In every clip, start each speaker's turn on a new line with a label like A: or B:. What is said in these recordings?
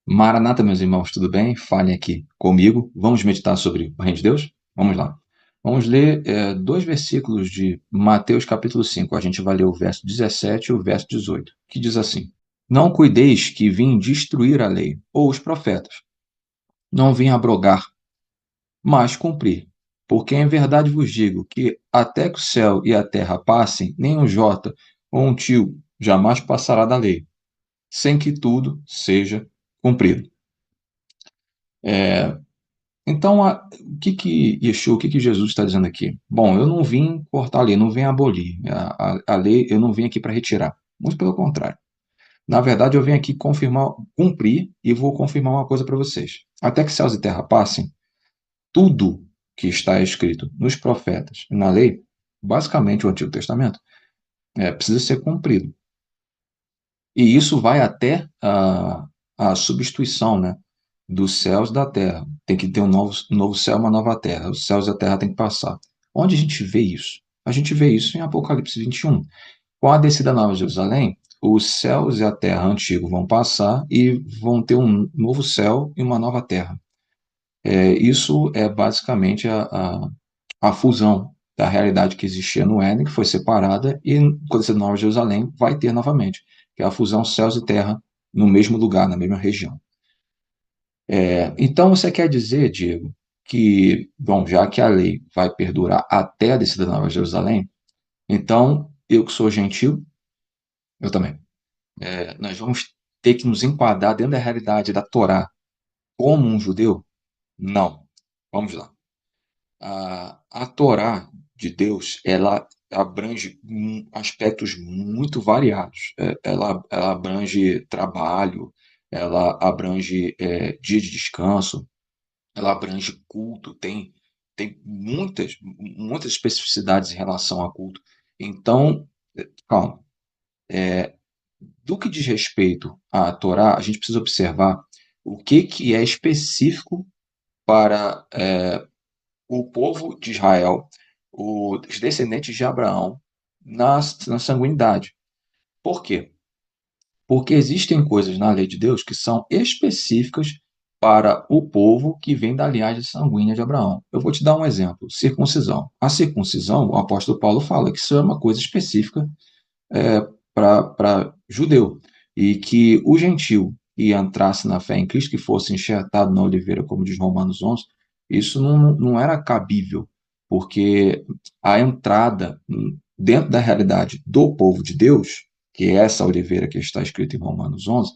A: Maranata, meus irmãos, tudo bem? Falem aqui comigo. Vamos meditar sobre o Reino de Deus? Vamos lá. Vamos ler dois versículos de Mateus capítulo 5. A gente vai ler o verso 17 e o verso 18, que diz assim: Não cuideis que vim destruir a lei, ou os profetas. Não vim abrogar, mas cumprir. Porque em verdade vos digo que até que o céu e a terra passem, nem um jota ou um tio jamais passará da lei, sem que tudo seja cumprido. Então, o que Jesus está dizendo aqui? Bom, eu não vim cortar a lei, não vim abolir. A lei, eu não vim aqui para retirar. Muito pelo contrário. Na verdade, eu vim aqui confirmar, cumprir, e vou confirmar uma coisa para vocês. Até que céus e terra passem, tudo que está escrito nos profetas e na lei, basicamente o Antigo Testamento, precisa ser cumprido. E isso vai até a substituição, né, dos céus e da terra. Tem que ter um novo céu e uma nova terra. Os céus e a terra têm que passar. Onde a gente vê isso? A gente vê isso em Apocalipse 21. Com a descida da Nova Jerusalém, os céus e a terra antigos vão passar e vão ter um novo céu e uma nova terra. Isso é basicamente a fusão da realidade que existia no Éden, que foi separada, e quando você Nova Jerusalém vai ter novamente, que é a fusão céus e terra no mesmo lugar, na mesma região. Então você quer dizer, Diego, que, bom, já que a lei vai perdurar até a descida da Nova Jerusalém, então eu que sou gentil, eu também. Nós vamos ter que nos enquadrar dentro da realidade da Torá como um judeu? Não. Vamos lá. A Torá de Deus, ela abrange aspectos muito variados. Ela abrange trabalho, ela abrange dia de descanso, ela abrange culto, tem muitas especificidades em relação a culto. Então, calma, do que diz respeito à Torá, a gente precisa observar o que é específico para o povo de Israel, os descendentes de Abraão, na sanguinidade. Por quê? Porque existem coisas na lei de Deus que são específicas para o povo que vem da linhagem sanguínea de Abraão. Eu vou te dar um exemplo: circuncisão. A circuncisão, o apóstolo Paulo fala que isso é uma coisa específica para judeu, e que o gentil que entrasse na fé em Cristo, que fosse enxertado na oliveira, como diz Romanos 11, isso não era cabível, porque a entrada dentro da realidade do povo de Deus, que é essa oliveira que está escrita em Romanos 11,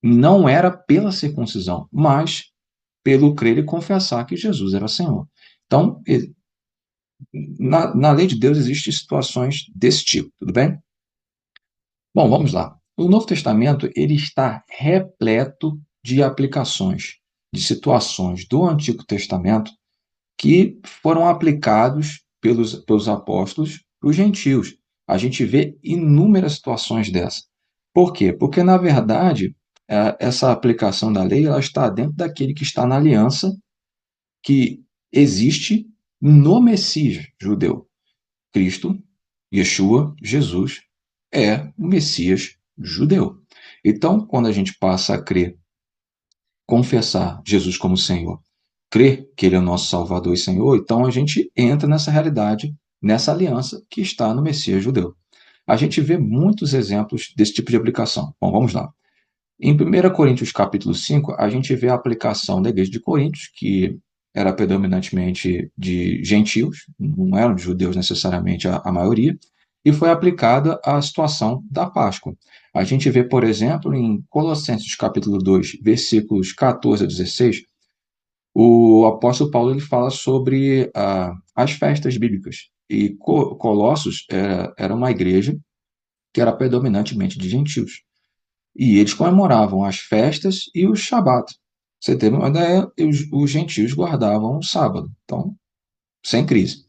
A: não era pela circuncisão, mas pelo crer e confessar que Jesus era Senhor. Então, na lei de Deus existem situações desse tipo, tudo bem? Bom, vamos lá. O Novo Testamento ele está repleto de aplicações, de situações do Antigo Testamento que foram aplicados pelos apóstolos para os gentios. A gente vê inúmeras situações dessas. Por quê? Porque, na verdade, essa aplicação da lei ela está dentro daquele que está na aliança que existe no Messias judeu. Cristo, Yeshua, Jesus, é o Messias judeu. Então, quando a gente passa a crer, confessar Jesus como Senhor, crer que Ele é o nosso Salvador e Senhor, então a gente entra nessa realidade, nessa aliança que está no Messias judeu. A gente vê muitos exemplos desse tipo de aplicação. Bom, vamos lá. Em 1 Coríntios capítulo 5, a gente vê a aplicação da igreja de Coríntios, que era predominantemente de gentios, não eram de judeus necessariamente a maioria, e foi aplicada à situação da Páscoa. A gente vê, por exemplo, em Colossenses capítulo 2, versículos 14 a 16, o apóstolo Paulo ele fala sobre as festas bíblicas. E Colossos era uma igreja que era predominantemente de gentios. E eles comemoravam as festas e o Shabat. Você teve uma ideia, os gentios guardavam o sábado. Então, sem crise.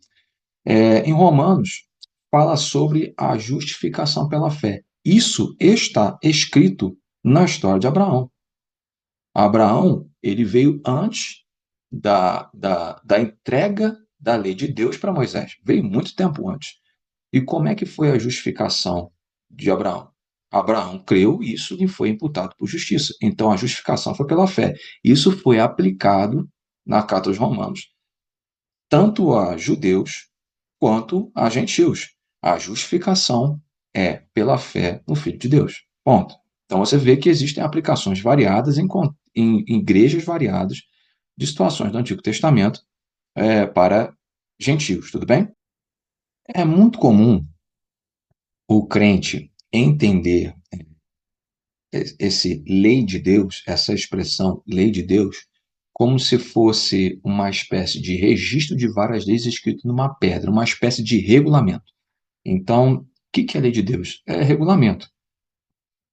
A: Em Romanos, fala sobre a justificação pela fé. Isso está escrito na história de Abraão. Abraão, ele veio antes da entrega da lei de Deus para Moisés. Veio muito tempo antes. E como é que foi a justificação de Abraão? Abraão creu e isso lhe foi imputado por justiça. Então a justificação foi pela fé. Isso foi aplicado na carta aos Romanos, tanto a judeus quanto a gentios. A justificação é pela fé no Filho de Deus. Ponto. Então você vê que existem aplicações variadas em igrejas variadas de situações do Antigo Testamento para gentios, tudo bem? É muito comum o crente entender esse lei de Deus, essa expressão lei de Deus, como se fosse uma espécie de registro de várias leis escrito numa pedra, uma espécie de regulamento. Então, o que é a lei de Deus? É regulamento.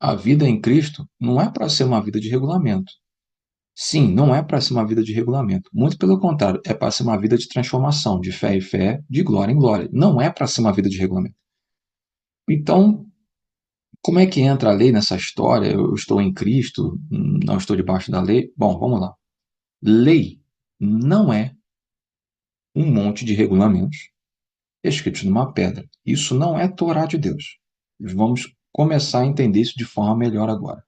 A: A vida em Cristo não é para ser uma vida de regulamento. Sim, não é para ser uma vida de regulamento. Muito pelo contrário, é para ser uma vida de transformação, de fé em fé, de glória em glória. Não é para ser uma vida de regulamento. Então, como é que entra a lei nessa história? Eu estou em Cristo, não estou debaixo da lei. Bom, vamos lá. Lei não é um monte de regulamentos escritos numa pedra. Isso não é Torá de Deus. Vamos começar a entender isso de forma melhor agora.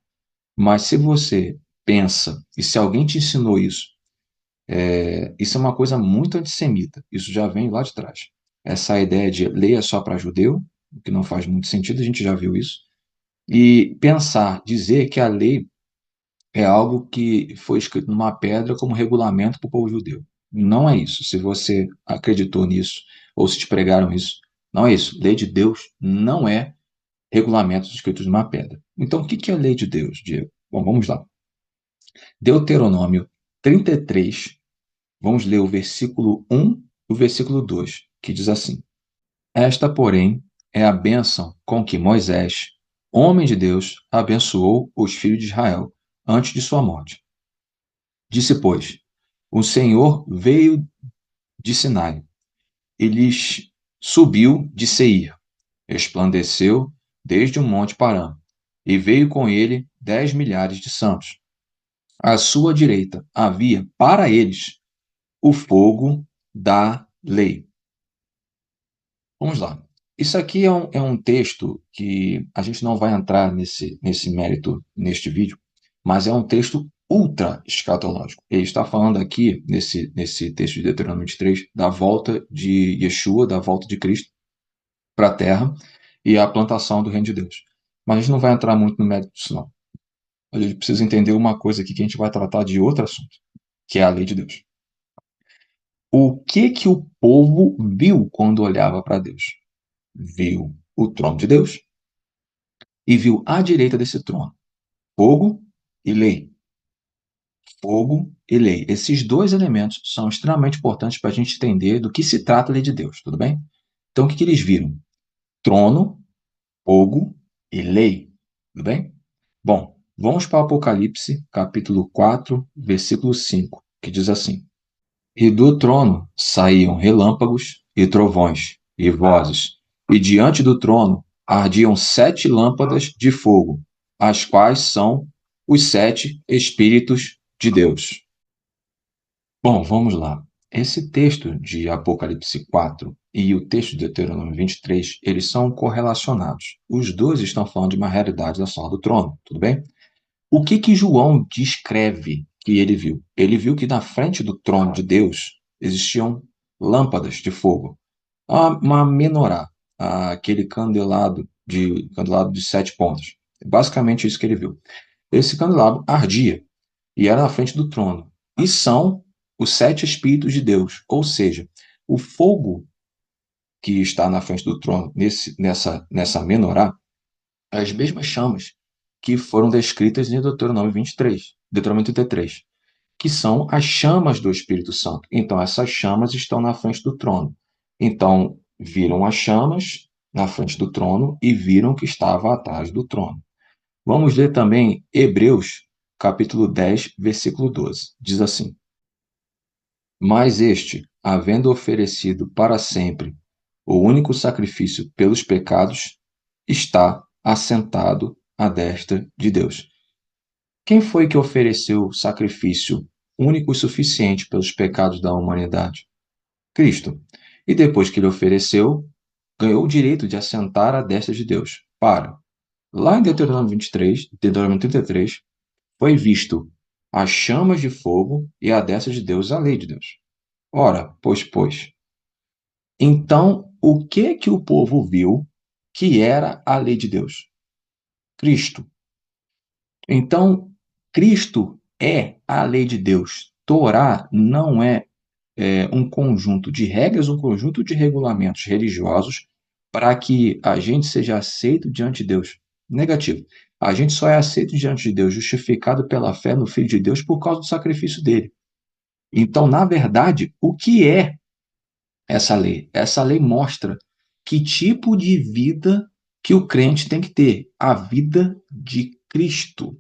A: Mas se você pensa, e se alguém te ensinou isso, isso é uma coisa muito antissemita. Isso já vem lá de trás. Essa ideia de lei é só para judeu, o que não faz muito sentido, a gente já viu isso. E pensar, dizer que a lei é algo que foi escrito numa pedra como regulamento para o povo judeu. Não é isso. Se você acreditou nisso, ou se te pregaram isso, não é isso. Lei de Deus não é regulamentos escritos numa pedra. Então, o que é a lei de Deus, Diego? Bom, vamos lá. Deuteronômio 33, vamos ler o versículo 1 e o versículo 2, que diz assim: Esta, porém, é a bênção com que Moisés, homem de Deus, abençoou os filhos de Israel antes de sua morte. Disse, pois, o Senhor veio de Sinai, e lhes subiu de Seir, resplandeceu desde o monte Parã, e veio com ele 10 milhares de santos. À sua direita havia para eles o fogo da lei. Vamos lá. Isso aqui é um texto que a gente não vai entrar nesse mérito neste vídeo, mas é um texto ultra escatológico. Ele está falando aqui, nesse texto de Deuteronômio 23, da volta de Yeshua, da volta de Cristo para a Terra e a plantação do Reino de Deus. Mas a gente não vai entrar muito no mérito disso, não. A gente precisa entender uma coisa aqui que a gente vai tratar de outro assunto, que é a lei de Deus. O que o povo viu quando olhava para Deus? Viu o trono de Deus e viu à direita desse trono fogo e lei. Fogo e lei. Esses dois elementos são extremamente importantes para a gente entender do que se trata a lei de Deus, tudo bem? Então, o que eles viram? Trono, fogo e lei, tudo bem? Bom, vamos para o Apocalipse, capítulo 4, versículo 5, que diz assim: E do trono saíam relâmpagos e trovões e vozes, e diante do trono ardiam 7 lâmpadas de fogo, as quais são os 7 Espíritos de Deus. Bom, vamos lá. Esse texto de Apocalipse 4 e o texto de Deuteronômio 23, eles são correlacionados. Os dois estão falando de uma realidade da sala do trono, tudo bem? O que João descreve que ele viu? Ele viu que na frente do trono de Deus existiam lâmpadas de fogo, uma menorá, aquele candelabro de 7 pontas. Basicamente isso que ele viu. Esse candelabro ardia e era na frente do trono. E são os 7 Espíritos de Deus, ou seja, o fogo que está na frente do trono nessa menorá, as mesmas chamas que foram descritas em Deuteronômio 23, Deuteronômio 33, que são as chamas do Espírito Santo. Então, essas chamas estão na frente do trono. Então, viram as chamas na frente do trono e viram que estava atrás do trono. Vamos ler também Hebreus, capítulo 10, versículo 12. Diz assim: Mas este, havendo oferecido para sempre o único sacrifício pelos pecados, está assentado à destra de Deus. Quem foi que ofereceu o sacrifício único e suficiente pelos pecados da humanidade? Cristo. E depois que ele ofereceu, ganhou o direito de assentar à destra de Deus. Lá em Deuteronômio 23, Deuteronômio 33, foi visto as chamas de fogo e à destra de Deus a lei de Deus. Ora, pois. Então, o que o povo viu que era a lei de Deus? Cristo. Então, Cristo é a lei de Deus. Torá não é um conjunto de regras, um conjunto de regulamentos religiosos para que a gente seja aceito diante de Deus. Negativo. A gente só é aceito diante de Deus, justificado pela fé no Filho de Deus por causa do sacrifício dele. Então, na verdade, o que é essa lei? Essa lei mostra que tipo de vida que o crente tem que ter, a vida de Cristo.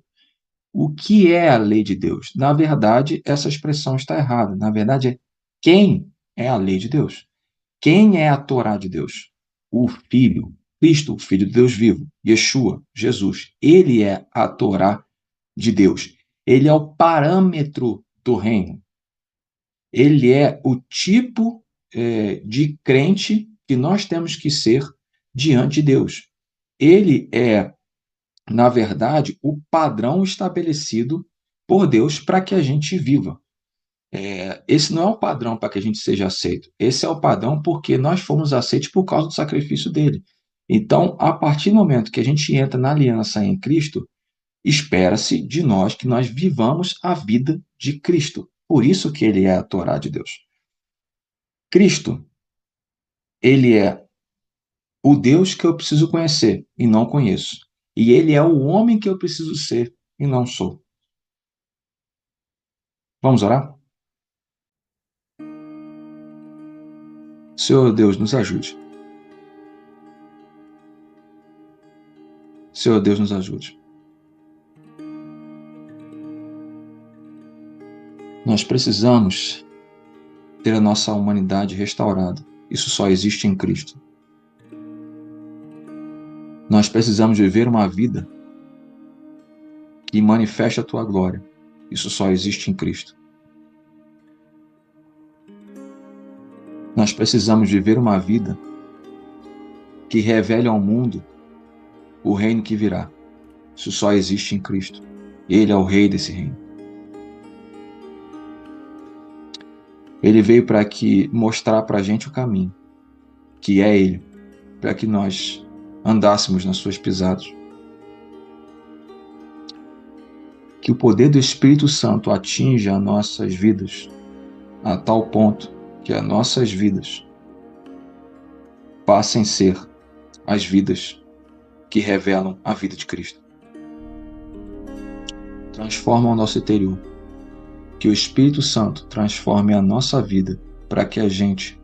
A: O que é a lei de Deus? Na verdade, essa expressão está errada. Na verdade, é quem é a lei de Deus? Quem é a Torá de Deus? O Filho, Cristo, o Filho de Deus vivo, Yeshua, Jesus. Ele é a Torá de Deus. Ele é o parâmetro do reino. Ele é o tipo de crente que nós temos que ser diante de Deus. Ele é, na verdade, o padrão estabelecido por Deus para que a gente viva. Esse não é o padrão para que a gente seja aceito. Esse é o padrão porque nós fomos aceitos por causa do sacrifício dele. Então, a partir do momento que a gente entra na aliança em Cristo, espera-se de nós que nós vivamos a vida de Cristo. Por isso que ele é a Torá de Deus. Cristo, ele é o Deus que eu preciso conhecer e não conheço. E ele é o homem que eu preciso ser e não sou. Vamos orar? Senhor Deus, nos ajude. Senhor Deus, nos ajude. Nós precisamos ter a nossa humanidade restaurada. Isso só existe em Cristo. Nós precisamos viver uma vida que manifeste a tua glória. Isso só existe em Cristo. Nós precisamos viver uma vida que revele ao mundo o reino que virá. Isso só existe em Cristo. Ele é o rei desse reino. Ele veio para mostrar para a gente o caminho, que é Ele, para que nós andássemos nas suas pisadas. Que o poder do Espírito Santo atinja as nossas vidas a tal ponto que as nossas vidas passem a ser as vidas que revelam a vida de Cristo. Transforma o nosso interior. Que o Espírito Santo transforme a nossa vida para que a gente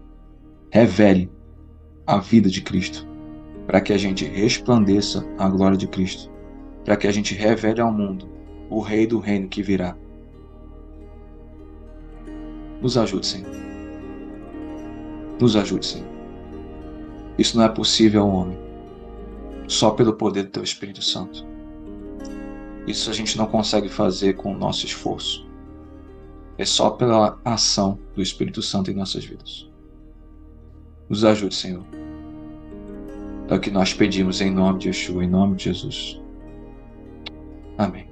A: revele a vida de Cristo, para que a gente resplandeça a glória de Cristo, para que a gente revele ao mundo o Rei do reino que virá. Nos ajude, Senhor. Nos ajude, Senhor. Isso não é possível ao homem, só pelo poder do Teu Espírito Santo. Isso a gente não consegue fazer com o nosso esforço. É só pela ação do Espírito Santo em nossas vidas. Nos ajude, Senhor. É o que nós pedimos em nome de Yeshua, em nome de Jesus. Amém.